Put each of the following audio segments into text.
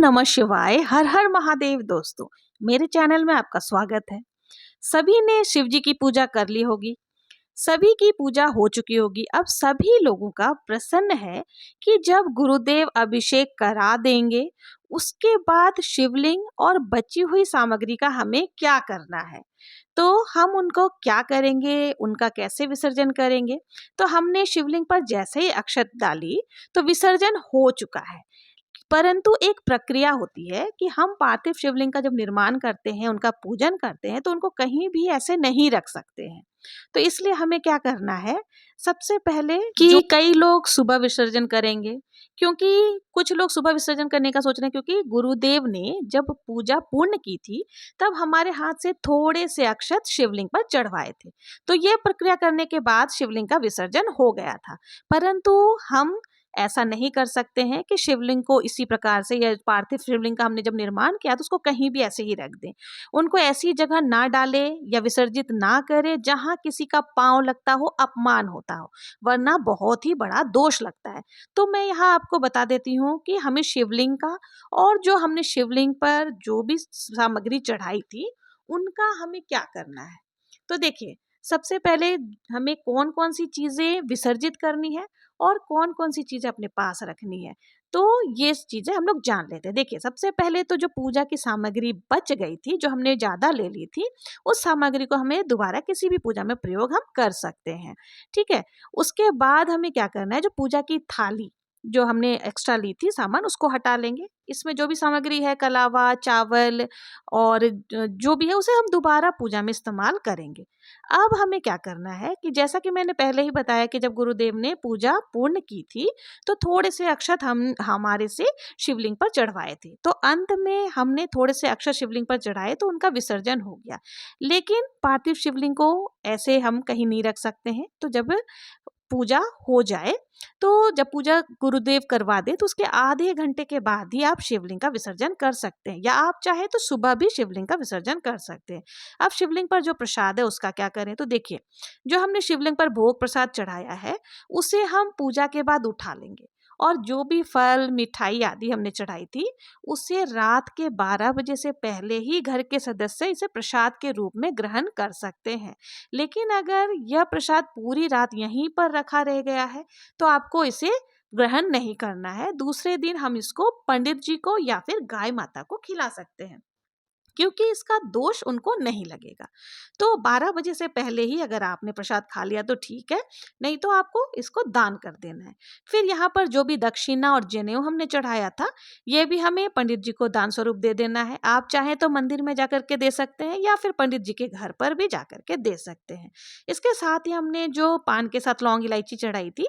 नमः शिवाय। हर हर महादेव। दोस्तों, मेरे चैनल में आपका स्वागत है। सभी ने शिव जी की पूजा कर ली होगी, सभी की पूजा हो चुकी होगी। अब सभी लोगों का प्रश्न है कि जब गुरुदेव अभिषेक करा देंगे, उसके बाद शिवलिंग और बची हुई सामग्री का हमें क्या करना है। तो हम उनको क्या करेंगे, उनका कैसे विसर्जन करेंगे। तो हमने शिवलिंग पर जैसे ही अक्षत डाली तो विसर्जन हो चुका है, परंतु एक प्रक्रिया होती है कि हम पार्थिव शिवलिंग का जब निर्माण करते हैं, उनका पूजन करते हैं, तो उनको कहीं भी ऐसे नहीं रख सकते हैं। तो इसलिए हमें क्या करना है, सबसे पहले कि कई लोग सुबह विसर्जन करेंगे, क्योंकि कुछ लोग सुबह विसर्जन करने का सोच रहे हैं, क्योंकि गुरुदेव ने जब पूजा पूर्ण की थी तब हमारे हाथ से थोड़े से अक्षत शिवलिंग पर चढ़वाए थे। तो ये प्रक्रिया करने के बाद शिवलिंग का विसर्जन हो गया था। परंतु हम ऐसा नहीं कर सकते हैं कि शिवलिंग को इसी प्रकार से, या पार्थिव शिवलिंग का हमने जब निर्माण किया तो उसको कहीं भी ऐसे ही रख दें। उनको ऐसी जगह ना डाले या विसर्जित ना करे जहां किसी का पांव लगता हो, अपमान होता हो, वरना बहुत ही बड़ा दोष लगता है। तो मैं यहाँ आपको बता देती हूँ कि हमें शिवलिंग का, और जो हमने शिवलिंग पर जो भी सामग्री चढ़ाई थी, उनका हमें क्या करना है। तो देखिए, सबसे पहले हमें कौन कौन सी चीजें विसर्जित करनी है और कौन कौन सी चीजें अपने पास रखनी है, तो ये चीजें हम लोग जान लेते हैं। देखिए, सबसे पहले तो जो पूजा की सामग्री बच गई थी, जो हमने ज्यादा ले ली थी, उस सामग्री को हमें दोबारा किसी भी पूजा में प्रयोग हम कर सकते हैं। ठीक है। उसके बाद हमें क्या करना है, जो पूजा की थाली जो हमने एक्स्ट्रा ली थी सामान, उसको हटा लेंगे। इसमें जो भी सामग्री है, कलावा, चावल और जो भी है, उसे हम दोबारा पूजा में इस्तेमाल करेंगे। अब हमें क्या करना है कि जैसा कि मैंने पहले ही बताया कि जब गुरुदेव ने पूजा पूर्ण की थी तो थोड़े से अक्षत हम हमारे से शिवलिंग पर चढ़वाए थे। तो अंत में हमने थोड़े से अक्षत शिवलिंग पर चढ़ाए तो उनका विसर्जन हो गया। लेकिन पार्थिव शिवलिंग को ऐसे हम कहीं नहीं रख सकते हैं। तो जब पूजा हो जाए, तो जब पूजा गुरुदेव करवा दे, तो उसके आधे घंटे के बाद ही आप शिवलिंग का विसर्जन कर सकते हैं, या आप चाहे तो सुबह भी शिवलिंग का विसर्जन कर सकते हैं। अब शिवलिंग पर जो प्रसाद है उसका क्या करें। तो देखिए, जो हमने शिवलिंग पर भोग प्रसाद चढ़ाया है, उसे हम पूजा के बाद उठा लेंगे, और जो भी फल मिठाई आदि हमने चढ़ाई थी, उसे रात के 12 बजे से पहले ही घर के सदस्य इसे प्रसाद के रूप में ग्रहण कर सकते हैं। लेकिन अगर यह प्रसाद पूरी रात यहीं पर रखा रह गया है, तो आपको इसे ग्रहण नहीं करना है। दूसरे दिन हम इसको पंडित जी को या फिर गाय माता को खिला सकते हैं, क्योंकि इसका दोष उनको नहीं लगेगा। तो 12 बजे से पहले ही अगर आपने प्रसाद खा लिया तो ठीक है, नहीं तो आपको इसको दान कर देना है। फिर यहाँ पर जो भी दक्षिणा और जनेऊ हमने चढ़ाया था, ये भी हमें पंडित जी को दान स्वरूप दे देना है। आप चाहें तो मंदिर में जाकर के दे सकते हैं, या फिर पंडित जी के घर पर भी जाकर के दे सकते हैं। इसके साथ ही हमने जो पान के साथ लौंग इलायची चढ़ाई थी,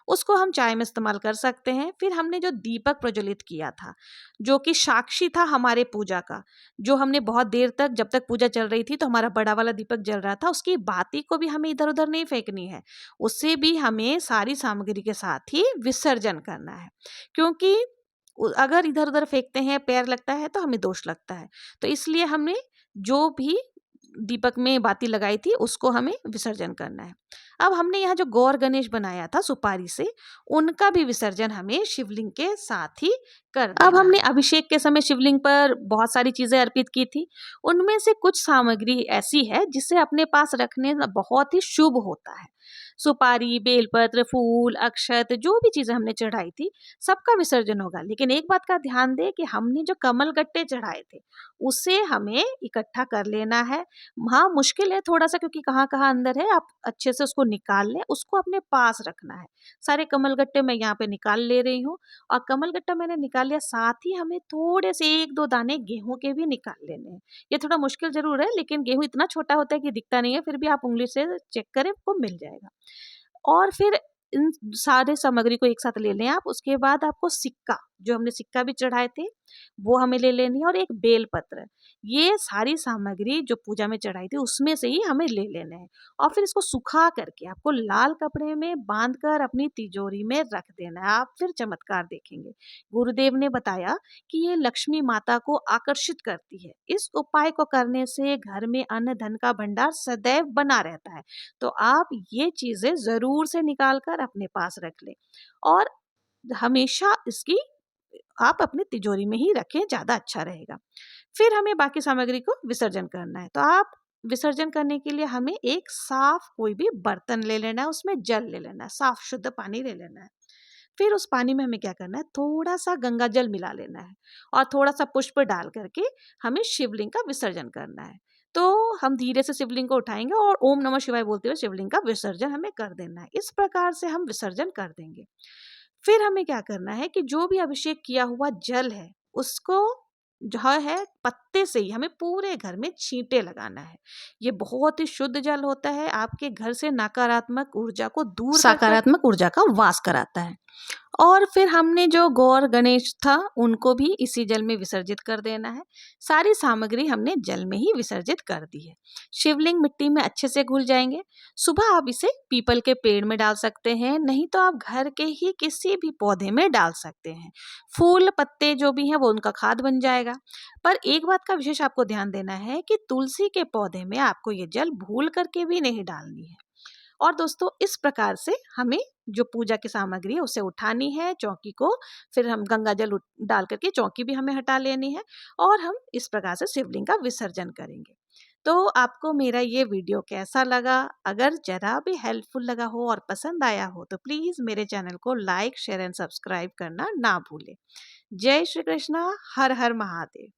उसको हम चाय में इस्तेमाल कर सकते हैं। फिर हमने जो दीपक प्रज्वलित किया था, जो कि साक्षी था हमारे पूजा का, जो हमने बहुत देर तक, जब तक पूजा चल रही थी तो हमारा बड़ा वाला दीपक जल रहा था, उसकी बाती को भी हमें इधर उधर नहीं फेंकनी है, उससे भी हमें सारी सामग्री के साथ ही विसर्जन करना है। क्योंकि अगर इधर उधर फेंकते हैं, पैर लगता है, तो हमें दोष लगता है। तो इसलिए हमें जो भी दीपक में बाती लगाई थी, उसको हमें विसर्जन करना है। अब हमने यहाँ जो गौर गणेश बनाया था सुपारी से, उनका भी विसर्जन हमें शिवलिंग के साथ ही कर देना। अब हमने अभिषेक के समय शिवलिंग पर बहुत सारी चीजें अर्पित की थी। उनमें से कुछ सामग्री ऐसी है जिसे अपने पास रखने बहुत ही शुभ होता है। सुपारी, बेलपत्र, फूल, अक्षत, जो भी चीजें हमने चढ़ाई थी, सबका विसर्जन होगा। लेकिन एक बात का ध्यान दें कि हमने जो कमल गट्टे चढ़ाए थे, उसे हमें इकट्ठा कर लेना है। हाँ, मुश्किल है थोड़ा सा, क्योंकि कहाँ कहाँ अंदर है, आप अच्छे से उसको निकाल लें, उसको अपने पास रखना है। सारे कमल गट्टे मैं यहाँ पे निकाल ले रही हूँ, और कमल गट्टा मैंने निकाल लिया, साथ ही हमें थोड़े से 1-2 दाने गेहूं के भी निकाल लेने हैं। ये थोड़ा मुश्किल जरूर है, लेकिन गेहूं इतना छोटा होता है कि दिखता नहीं है, फिर भी आप उंगली से चेक करें, आपको मिल जाएगा। और फिर इन सारे सामग्री को एक साथ ले लें आप। उसके बाद आपको सिक्का, जो हमने सिक्का भी चढ़ाए थे, वो हमें ले लेनी है, और एक बेल पत्र। ये सारी सामग्री जो पूजा में चढ़ाई थी, उसमें से ही हमें ले लेना है। और फिर इसको सुखा करके आपको लाल कपड़े में बांध कर अपनी तिजोरी में रख देना है। आप फिर चमत्कार देखेंगे। गुरुदेव ने बताया कि ये लक्ष्मी माता को आकर्षित करती है। इस उपाय को करने से घर में अन्न धन का भंडार सदैव बना रहता है। तो आप ये चीजें जरूर से निकाल कर अपने पास रख लें, और हमेशा इसकी आप अपनी तिजोरी में ही रखें, ज़्यादा अच्छा रहेगा। फिर हमें बाकी सामग्री को विसर्जन करना है। तो आप विसर्जन करने के लिए हमें एक साफ कोई भी बर्तन ले लेना है, उसमें जल ले लेना है, साफ शुद्ध पानी ले लेना है। फिर उस पानी में हमें क्या करना है, थोड़ा सा गंगा जल मिला लेना है और थोड़ा सा पुष्प डाल करके हमें शिवलिंग का विसर्जन करना है। तो हम धीरे से शिवलिंग को उठाएंगे और ओम नमः शिवाय बोलते हुए शिवलिंग का विसर्जन हमें कर देना है। इस प्रकार से हम विसर्जन कर देंगे। फिर हमें क्या करना है कि जो भी अभिषेक किया हुआ जल है उसको जो है पत्ते से ही हमें पूरे घर में छींटे लगाना है। ये बहुत ही शुद्ध जल होता है, आपके घर से नकारात्मक ऊर्जा को दूर सकारात्मक ऊर्जा का वास कराता है। और फिर हमने जो गौर गणेश था उनको भी इसी जल में विसर्जित कर देना है। सारी सामग्री हमने जल में ही विसर्जित कर दी है। शिवलिंग मिट्टी में अच्छे से घुल जाएंगे। सुबह आप इसे पीपल के पेड़ में डाल सकते हैं, नहीं तो आप घर के ही किसी भी पौधे में डाल सकते हैं। फूल पत्ते जो भी हैं वो उनका खाद बन जाएगा। पर एक बात का विशेष आपको ध्यान देना है कि तुलसी के पौधे में आपको ये जल भूल करके भी नहीं डालनी है। और दोस्तों इस प्रकार से हमें जो पूजा की सामग्री है उसे उठानी है, चौकी को फिर हम गंगा जल डाल करके चौकी भी हमें हटा लेनी है और हम इस प्रकार से शिवलिंग का विसर्जन करेंगे। तो आपको मेरा ये वीडियो कैसा लगा? अगर जरा भी हेल्पफुल लगा हो और पसंद आया हो तो प्लीज़ मेरे चैनल को लाइक शेयर एंड सब्सक्राइब करना ना भूलें। जय श्री कृष्णा, हर हर महादेव।